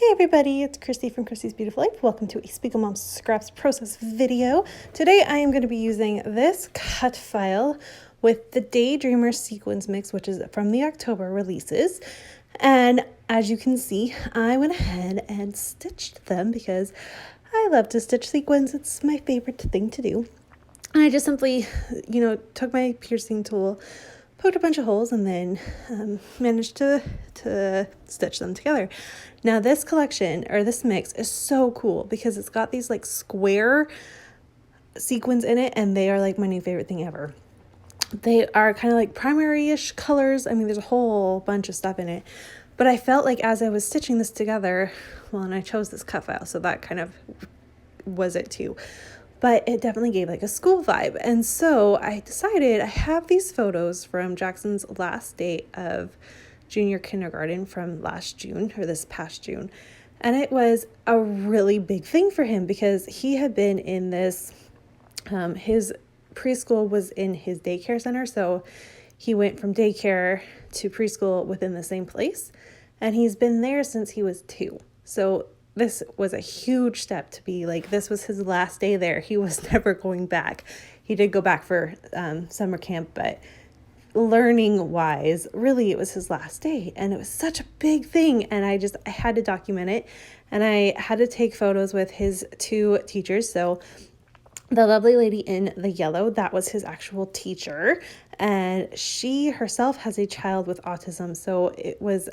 Hey everybody, it's Christy from Christy's Beautiful Life. Welcome to a Spiegelmom Scraps Process video. Today I am going to be using this cut file with the Daydreamer sequins mix, which is from the October releases. And as you can see, I went ahead and stitched them because I love to stitch sequins. It's my favorite thing to do. And I just simply, took my piercing tool, poked a bunch of holes, and then managed to stitch them together. Now this collection, or this mix, is so cool because it's got these like square sequins in it, and they are like my new favorite thing ever. They are kind of like primary-ish colors. I mean, there's a whole bunch of stuff in it. But I felt like as I was stitching this together, well, and I chose this cut file, so that kind of was it too. But it definitely gave like a school vibe. And so I decided, I have these photos from Jackson's last day of junior kindergarten from last June, or this past June. And it was a really big thing for him because he had been in this, his preschool was in his daycare center. So he went from daycare to preschool within the same place. And he's been there since he was 2. So this was a huge step to be like, this was his last day there. He was never going back. He did go back for summer camp, but learning wise, really it was his last day. And it was such a big thing. And I had to document it. And I had to take photos with his 2 teachers. So the lovely lady in the yellow, that was his actual teacher. And she herself has a child with autism. So it was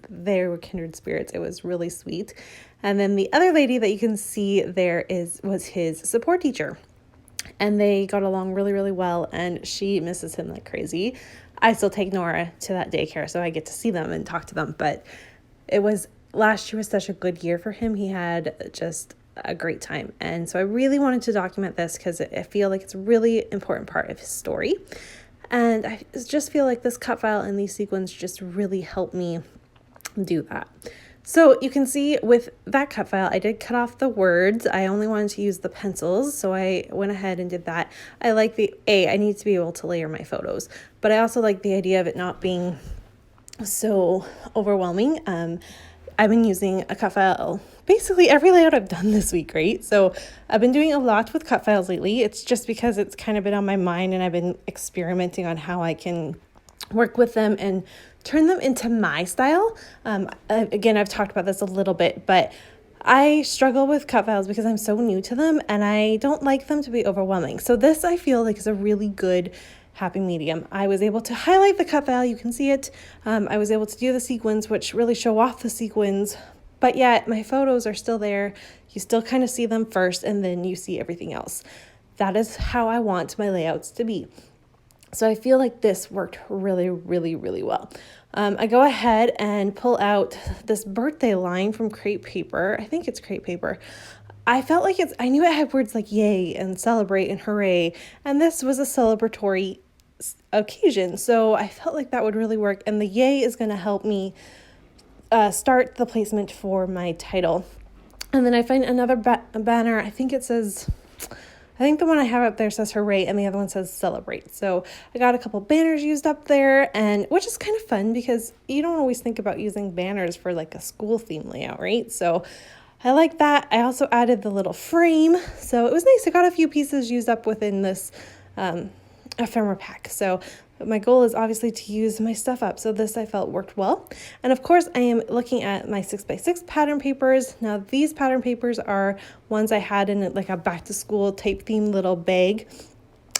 they were kindred spirits. It was really sweet. And then the other lady that you can see there was his support teacher. And they got along really, really well. And she misses him like crazy. I still take Nora to that daycare, so I get to see them and talk to them. But last year was such a good year for him. He had just a great time. And so I really wanted to document this because I feel like it's a really important part of his story. And I just feel like this cut file and these sequins just really help me do that. So you can see with that cut file, I did cut off the words. I only wanted to use the pencils, so I went ahead and did that. I like I need to be able to layer my photos, but I also like the idea of it not being so overwhelming. I've been using a cut file basically every layout I've done this week, right? So I've been doing a lot with cut files lately. It's just because it's kind of been on my mind and I've been experimenting on how I can work with them and turn them into my style. Again, I've talked about this a little bit, but I struggle with cut files because I'm so new to them and I don't like them to be overwhelming. So this I feel like is a really good happy medium. I was able to highlight the cut file, you can see it. I was able to do the sequins, which really show off the sequins, but yet my photos are still there. You still kind of see them first and then you see everything else. That is how I want my layouts to be. So I feel like this worked really, really, really well. I go ahead and pull out this birthday line from crepe paper. I think it's crepe paper. I felt like I knew it had words like yay and celebrate and hooray. And this was a celebratory occasion. So I felt like that would really work. And the yay is going to help me start the placement for my title. And then I find another banner. I think the one I have up there says hooray and the other one says celebrate. So I got a couple banners used up there, and which is kind of fun because you don't always think about using banners for like a school theme layout, right? So I like that. I also added the little frame. So it was nice. I got a few pieces used up within this ephemera pack. So my goal is obviously to use my stuff up. So this I felt worked well. And of course I am looking at my 6x6 pattern papers. Now these pattern papers are ones I had in like a back to school type theme little bag.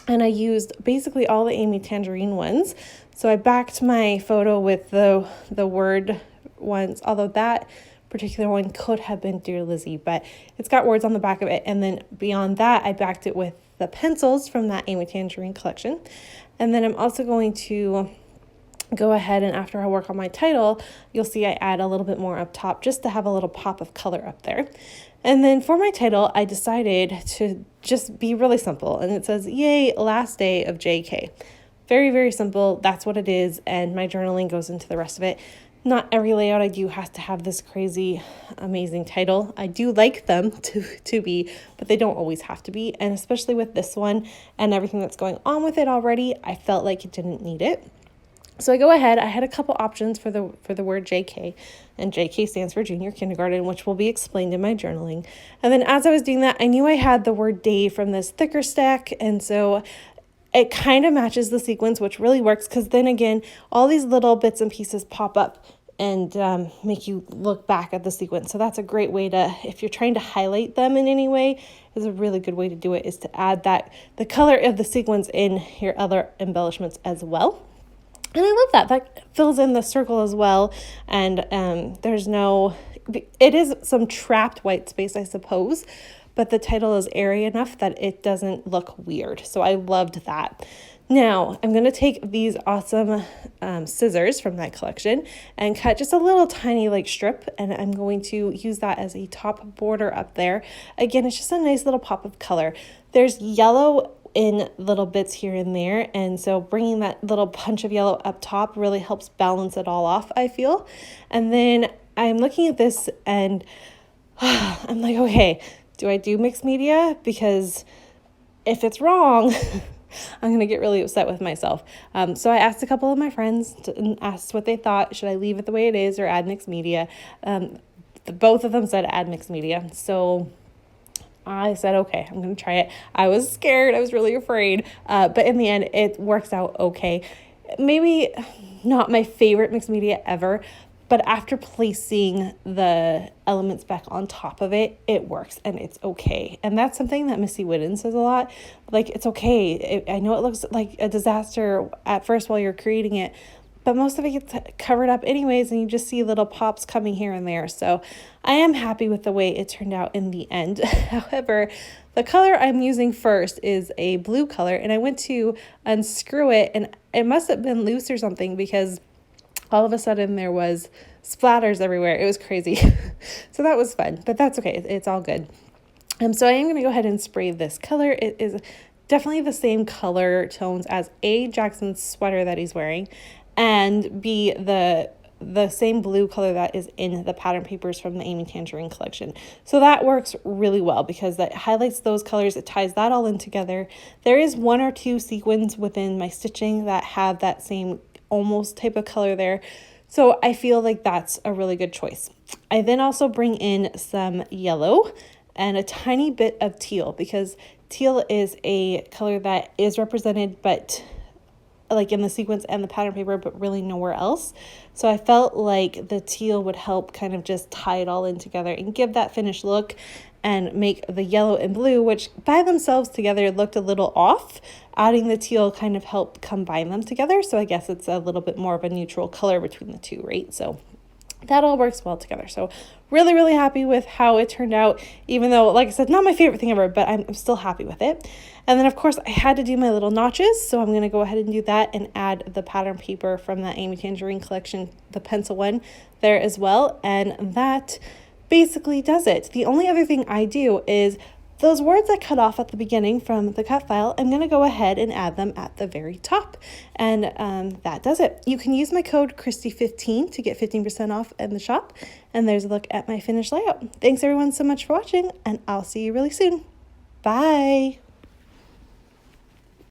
And I used basically all the Amy Tangerine ones. So I backed my photo with the word ones, although that particular one could have been Dear Lizzie, but it's got words on the back of it. And then beyond that, I backed it with the pencils from that Amy Tangerine collection. And then I'm also going to go ahead and after I work on my title, you'll see I add a little bit more up top just to have a little pop of color up there. And then for my title, I decided to just be really simple. And it says, yay, last day of JK. Very, very simple. That's what it is. And my journaling goes into the rest of it. Not every layout I do has to have this crazy, amazing title. I do like them to be, but they don't always have to be. And especially with this one and everything that's going on with it already, I felt like it didn't need it. So I go ahead, I had a couple options for the word JK, and JK stands for junior kindergarten, which will be explained in my journaling. And then as I was doing that, I knew I had the word day from this thicker stack, and so it kind of matches the sequence, which really works, because then again, all these little bits and pieces pop up and make you look back at the sequence. So that's a great way to, if you're trying to highlight them in any way, is a really good way to do it, is to add the color of the sequence in your other embellishments as well. And I love that. That fills in the circle as well. And it is some trapped white space, I suppose, but the title is airy enough that it doesn't look weird. So I loved that. Now I'm going to take these awesome scissors from that collection and cut just a little tiny strip, and I'm going to use that as a top border up there. Again, it's just a nice little pop of color. There's yellow in little bits here and there, and so bringing that little punch of yellow up top really helps balance it all off, I feel. And then I'm looking at this and I'm like, okay, do I do mixed media? Because if it's wrong, I'm going to get really upset with myself. So I asked a couple of my friends and asked what they thought. Should I leave it the way it is or add mixed media? Both of them said add mixed media. So I said, okay, I'm going to try it. I was scared. I was really afraid. But in the end, it works out okay. Maybe not my favorite mixed media ever, but after placing the elements back on top of it, it works and it's okay. And that's something that Missy Whitten says a lot. It's okay. I know it looks like a disaster at first while you're creating it, but most of it gets covered up anyways, and you just see little pops coming here and there. So I am happy with the way it turned out in the end. However, the color I'm using first is a blue color, and I went to unscrew it, and it must have been loose or something, because all of a sudden there was splatters everywhere. It was crazy. So that was fun, but that's okay. It's all good. So I am going to go ahead and spray this color. It is definitely the same color tones as A, Jackson's sweater that he's wearing, and B, the same blue color that is in the pattern papers from the Amy Tangerine collection. So that works really well because that highlights those colors. It ties that all in together. There is one or two sequins within my stitching that have that same almost type of color there. So I feel like that's a really good choice. I then also bring in some yellow and a tiny bit of teal, because teal is a color that is represented, but in the sequence and the pattern paper, but really nowhere else. So I felt like the teal would help kind of just tie it all in together and give that finished look, and make the yellow and blue, which by themselves together looked a little off. Adding the teal kind of helped combine them together. So I guess it's a little bit more of a neutral color between the two, right? So that all works well together. So really, really happy with how it turned out, even though, like I said, not my favorite thing ever, but I'm still happy with it. And then, of course, I had to do my little notches, so I'm going to go ahead and do that and add the pattern paper from the Amy Tangerine collection, the pencil one, there as well. And that basically does it. The only other thing I do is those words I cut off at the beginning from the cut file, I'm going to go ahead and add them at the very top. And that does it. You can use my code Christy15 to get 15% off in the shop. And there's a look at my finished layout. Thanks everyone so much for watching, and I'll see you really soon. Bye.